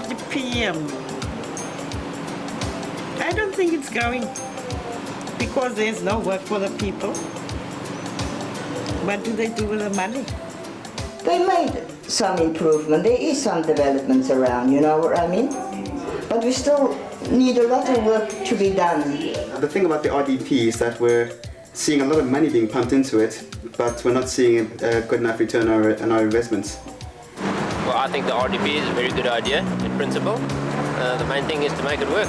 RDP, I don't think it's going because there's no work for the people. What do they do with the money? They made some improvement. There is some developments around, you know what I mean? But we still need a lot of work to be done. The thing about the RDP is that we're seeing a lot of money being pumped into it, but we're not seeing a good enough return on our investments. Well, I think the RDP is a very good idea in principle. The main thing is to make it work.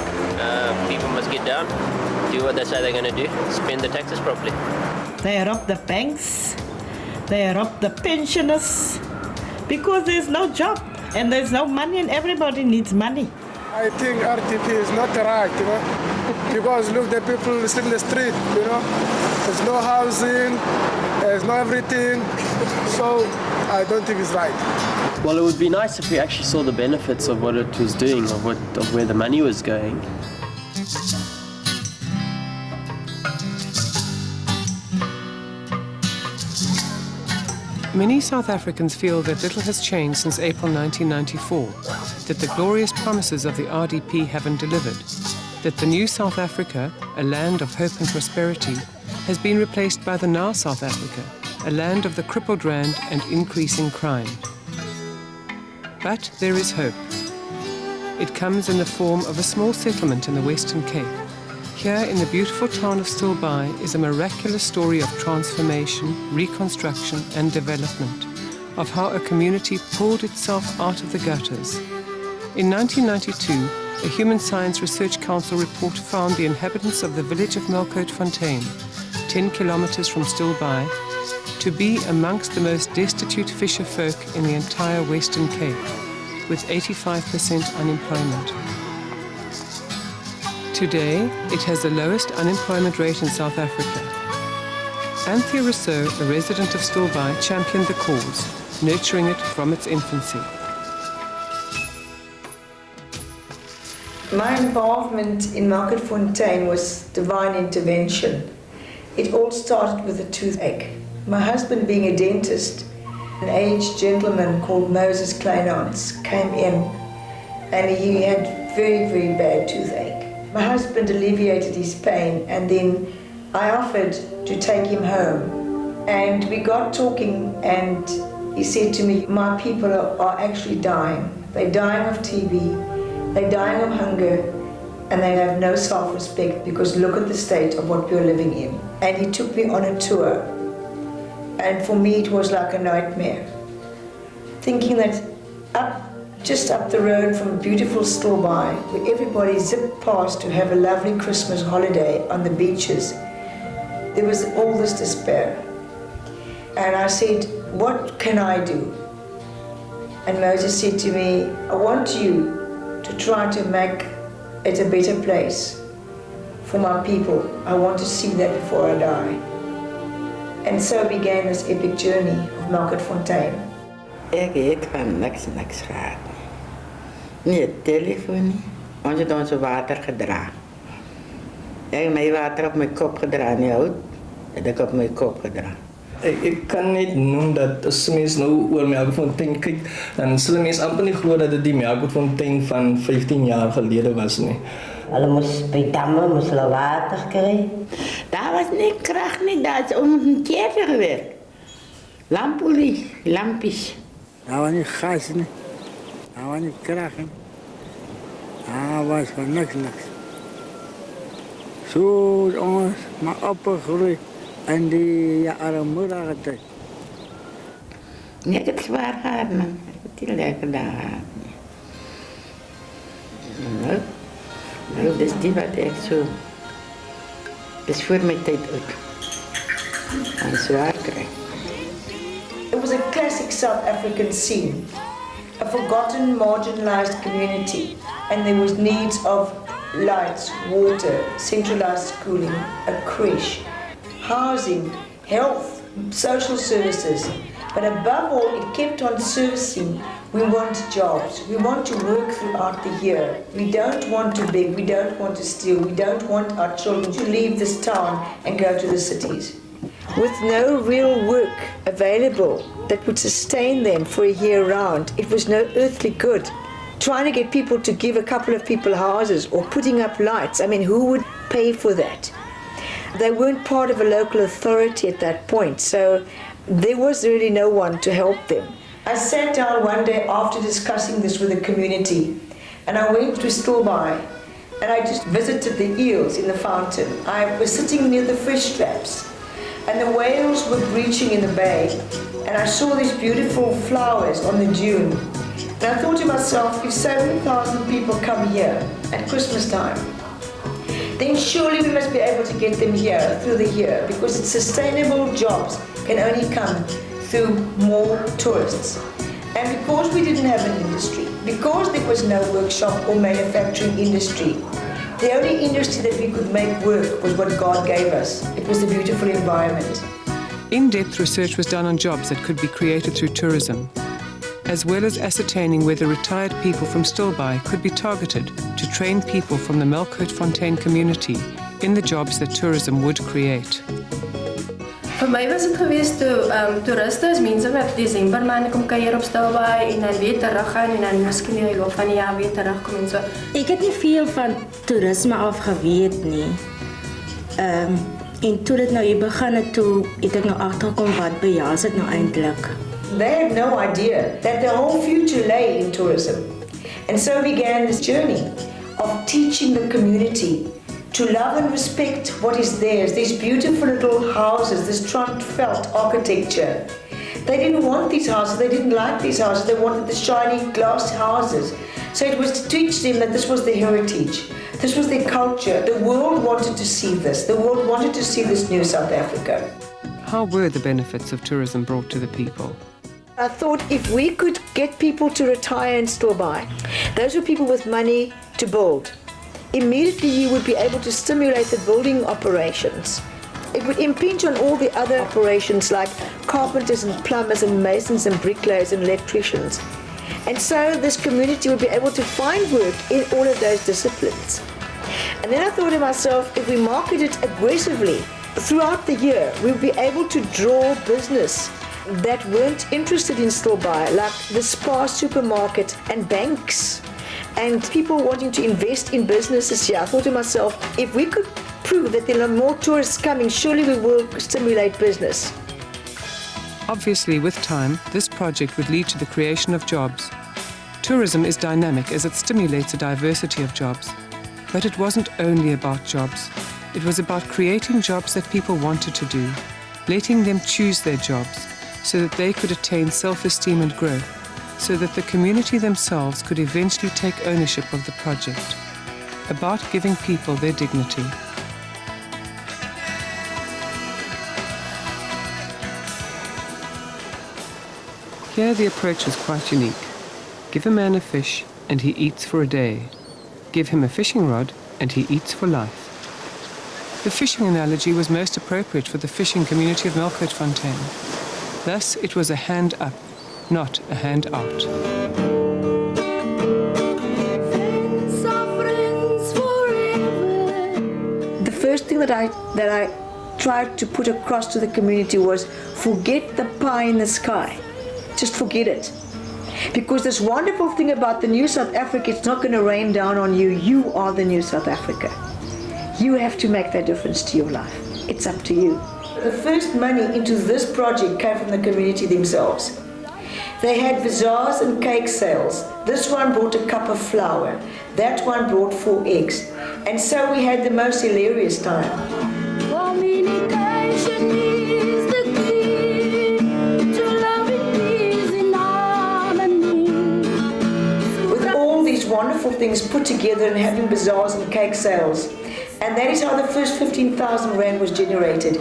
People must get down, do what they say they're going to do, spend the taxes properly. They rob the banks, they rob the pensioners, because there's no job and there's no money and everybody needs money. I think RDP is not right, you know, because look, the people sleep in the street, you know, there's no housing, there's no everything, so I don't think it's right. Well, it would be nice if we actually saw the benefits of what it was doing, of where the money was going. Many South Africans feel that little has changed since April 1994, that the glorious promises of the RDP haven't delivered, that the new South Africa, a land of hope and prosperity, has been replaced by the now South Africa, a land of the crippled rand and increasing crime. But there is hope. It comes in the form of a small settlement in the Western Cape. Here in the beautiful town of Stilbaai is a miraculous story of transformation, reconstruction and development, of how a community pulled itself out of the gutters. In 1992, a Human Science Research Council report found the inhabitants of the village of Melkhoutfontein, 10 kilometers from Stilbaai, to be amongst the most destitute fisher folk in the entire Western Cape, with 85% unemployment. Today, it has the lowest unemployment rate in South Africa. Anthea Rossouw, a resident of Stilbaai, championed the cause, nurturing it from its infancy. My involvement in Melkhoutfontein was divine intervention. It all started with a toothache. My husband, being a dentist, an aged gentleman called Moses Kleinans came in and he had very, very bad toothache. My husband alleviated his pain and then I offered to take him home. And we got talking and he said to me, my people are actually dying. They're dying of TB, they're dying of hunger, and they have no self-respect because look at the state of what we're living in. And he took me on a tour. And for me it was like a nightmare. Thinking that just up the road from beautiful Stilbaai, where everybody zipped past to have a lovely Christmas holiday on the beaches, there was all this despair. And I said, what can I do? And Moses said to me, I want you to try to make it a better place for my people. I want to see that before I die. And so began this epic journey of Melkhoutfontein. Ik weet van niks gehad. Nee, telefoon niet. Ons het onze water gedragen. Ik heb mijn water op mijn kop gedragen, niet oud. Dat heb ik op mijn kop gedragen. Ik kan niet noemen dat als mensen nou oor Melkhoutfontein kijkt, dan zullen mensen amper niet geloven dat het die Melkhoutfontein van 15 jaar geleden was. Nie. Hulle moes by damme moes hulle water kry. Daar was niet kracht, niet. Daar is om een keertje gewerkt. Lampolie, lampjes. Daar was niet gas, nie. Daar was niet kracht. Nie. Daar was van niks. Zo is ons maar opgegroeid in die armoedige tijd. Nee, ik heb het zwaar gehad, man. Ik heb het niet lekker daar gehad. Nou, dat is die wat ik zo... Dat is voor mijn tijd ook. En zwaar krijg. It was a classic South African scene, a forgotten, marginalized community, and there was needs of lights, water, centralized schooling, a creche, housing, health, social services. But above all, it kept on servicing. We want jobs. We want to work throughout the year. We don't want to beg. We don't want to steal. We don't want our children to leave this town and go to the cities. With no real work available that would sustain them for a year round, it was no earthly good. trying to get people to give a couple of people houses or putting up lights. I mean, who would pay for that? They weren't part of a local authority at that point, so there was really no one to help them. I sat down one day after discussing this with the community, and I went to Stilbaai, and I just visited the eels in the fountain. I was sitting near the fish traps, and the whales were breaching in the bay, and I saw these beautiful flowers on the dune. And I thought to myself, if 70,000 people come here at Christmas time, then surely we must be able to get them here through the year, because it's sustainable jobs can only come through more tourists. And because we didn't have an industry, because there was no workshop or manufacturing industry, the only industry that we could make work was what God gave us. It was the beautiful environment. In-depth research was done on jobs that could be created through tourism, as well as ascertaining whether retired people from Stilbaai could be targeted to train people from the Melkhoutfontein community in the jobs that tourism would create. Vir my was dit geweest toe toeriste is mense wat Desember maand kom kuier op Stilbaai en dan weer terug gaan en dan miskien in die loop van die jaar weer terugkom en so. Ek het nie veel van toerisme af geweet nie. En toe dit nou hier begin het, toe het ek nou agtergekom wat behels dit nou eintlik. They had no idea that the whole future lay in tourism. And so began this journey of teaching the community to love and respect what is theirs, these beautiful little houses, this felt architecture. They didn't want these houses, they didn't like these houses, they wanted the shiny glass houses. So it was to teach them that this was their heritage, this was their culture. The world wanted to see this, the world wanted to see this new South Africa. How were the benefits of tourism brought to the people? I thought if we could get people to retire in Stilbaai, those were people with money to build. Immediately you would be able to stimulate the building operations. It would impinge on all the other operations like carpenters and plumbers and masons and bricklayers and electricians. And so this community would be able to find work in all of those disciplines. And then I thought to myself, if we market it aggressively throughout the year, we would be able to draw business that weren't interested in Stilbaai, like the Spar supermarket and banks. And people wanting to invest in businesses here. I thought to myself, if we could prove that there are more tourists coming, surely we will stimulate business. Obviously, with time, this project would lead to the creation of jobs. Tourism is dynamic as it stimulates a diversity of jobs. But it wasn't only about jobs. It was about creating jobs that people wanted to do, letting them choose their jobs so that they could attain self-esteem and growth, so that the community themselves could eventually take ownership of the project, about giving people their dignity. Here the approach was quite unique. Give a man a fish and he eats for a day. Give him a fishing rod and he eats for life. The fishing analogy was most appropriate for the fishing community of Melkhoutfontein. Thus it was a hand up, not a hand out. The first thing that I tried to put across to the community was forget the pie in the sky. Just forget it. Because this wonderful thing about the new South Africa, it's not going to rain down on you. You are the new South Africa. You have to make that difference to your life. It's up to you. The first money into this project came from the community themselves. They had bazaars and cake sales. This one brought a cup of flour. That one brought 4 eggs. And so we had the most hilarious time. Communication is the key to loving peace in harmony. With all these wonderful things put together and having bazaars and cake sales. And that is how the first 15,000 Rand was generated.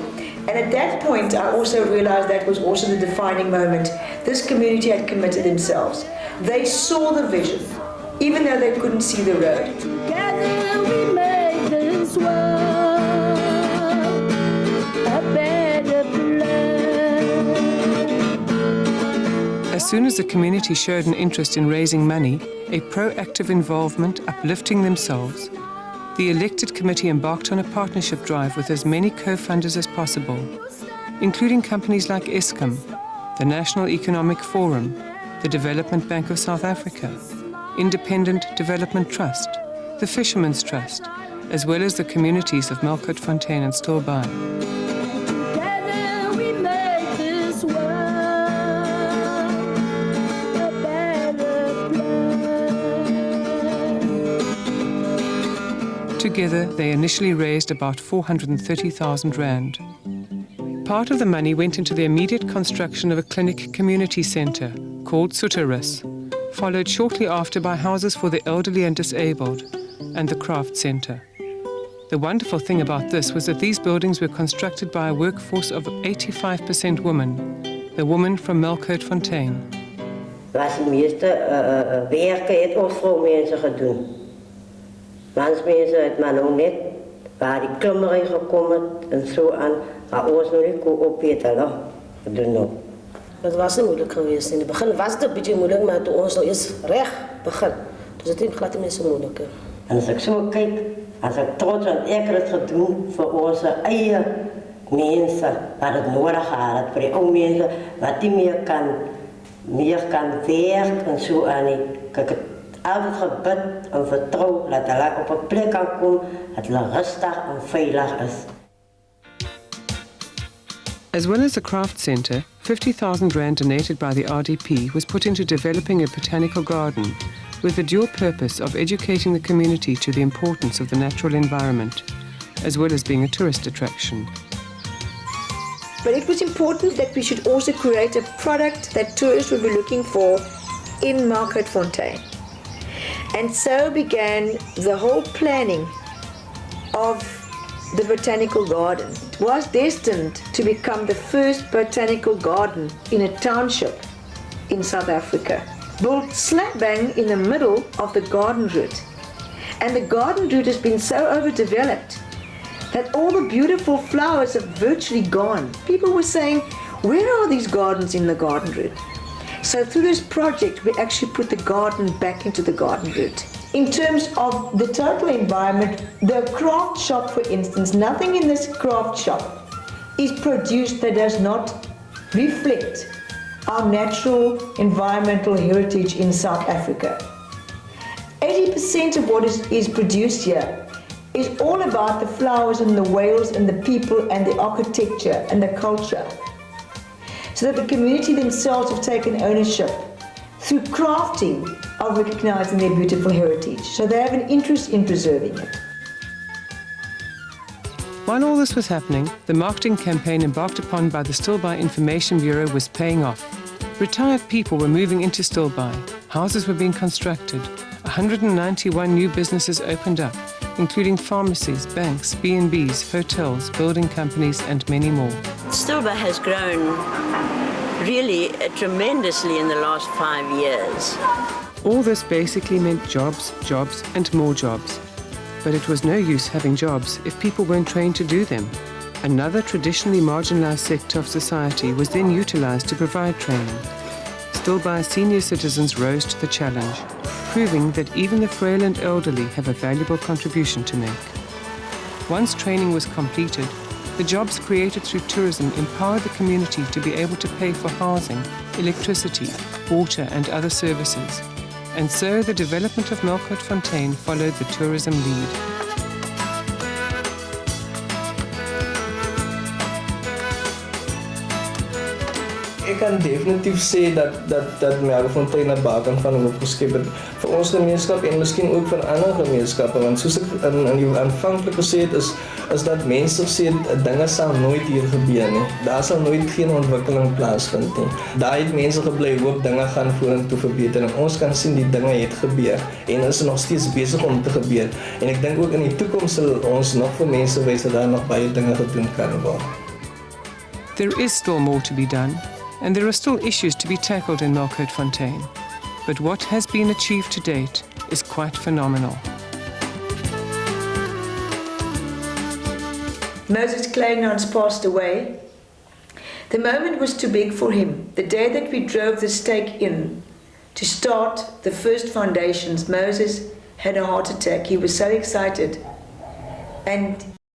And at that point, I also realized that was also the defining moment. This community had committed themselves. They saw the vision, even though they couldn't see the road. Together we make this world a better place. As soon as the community showed an interest in raising money, a proactive involvement, uplifting themselves, the elected committee embarked on a partnership drive with as many co-funders as possible, including companies like Eskom, the National Economic Forum, the Development Bank of South Africa, Independent Development Trust, the Fishermen's Trust, as well as the communities of Melkhoutfontein and Stilbaai. Together, they initially raised about 430,000 rand. Part of the money went into the immediate construction of a clinic community centre called Soeterus, followed shortly after by houses for the elderly and disabled, and the craft centre. The wonderful thing about this was that these buildings were constructed by a workforce of 85% women, the women from Melkhoutfontein. Was de meeste werken het ons vrouwmensen gedaan. Mansmensen het maar nog net waar die klimmerij gekomen en zo aan, maar ons nog niet kon opeten. Doen nog. Het was niet moeilijk geweest. In het begin was het een beetje moeilijk, maar toen ons nog eens recht begon. Dus het is glad niet meer zo moeilijk. En als ik zo kijk, als ik trots ben, ik heb het gedaan voor onze eigen mensen, wat het nodig had, voor die oude mensen, wat die meer kan werken en zo aan. Ik heb het altijd gebed en vertrouwd dat hij op een plek kan komen, dat hij rustig en veilig is. As well as the craft centre, 50,000 rand donated by the RDP was put into developing a botanical garden with the dual purpose of educating the community to the importance of the natural environment, as well as being a tourist attraction. But it was important that we should also create a product that tourists would be looking for in Melkhoutfontein. And so began the whole planning of the botanical garden. It was destined to become the first botanical garden in a township in South Africa, built slap bang in the middle of the garden route. And the garden route has been so overdeveloped that all the beautiful flowers have virtually gone. People were saying, where are these gardens in the garden route? So through this project, we actually put the garden back into the garden route. In terms of the total environment, the craft shop, for instance, nothing in this craft shop is produced that does not reflect our natural environmental heritage in South Africa. 80% of what is produced here is all about the flowers and the whales and the people and the architecture and the culture. So that the community themselves have taken ownership through crafting of recognizing their beautiful heritage. So they have an interest in preserving it. While all this was happening, the marketing campaign embarked upon by the Stilbaai Information Bureau was paying off. Retired people were moving into Stilbaai, houses were being constructed, 191 new businesses opened up, including pharmacies, banks, B&Bs, hotels, building companies and many more. Stilbaai has grown really tremendously in the last 5 years. All this basically meant jobs, jobs and more jobs. But it was no use having jobs if people weren't trained to do them. Another traditionally marginalized sector of society was then utilized to provide training. Stilbaai senior citizens rose to the challenge, proving that even the frail and elderly have a valuable contribution to make. Once training was completed, the jobs created through tourism empowered the community to be able to pay for housing, electricity, water and other services. And so the development of Melkhoutfontein followed the tourism lead. Ik kan definitief sê dat Melkhoutfontein 'n baken van hoop geskep het vir ons gemeenskap en miskien ook vir ander gemeenskappe, want soos ek in die aanvanklik gesê het is dat mense sê dinge sal nooit hier gebeur nie. Daar sal nooit geen ontwikkeling plaasvind nie. Daar het mense gebly hoop dinge gaan vorentoe verbeter en ons kan sien die dinge het gebeur en is nog steeds besig om te gebeur. En ek dink ook in die toekoms sal ons nog vir mense wys dat daar nog baie dinge gedoen kan word. There is still more to be done. And there are still issues to be tackled in Melkhoutfontein. But what has been achieved to date is quite phenomenal. Moses Kleinhans passed away. The moment was too big for him. The day that we drove the stake in to start the first foundations, Moses had a heart attack. He was so excited. And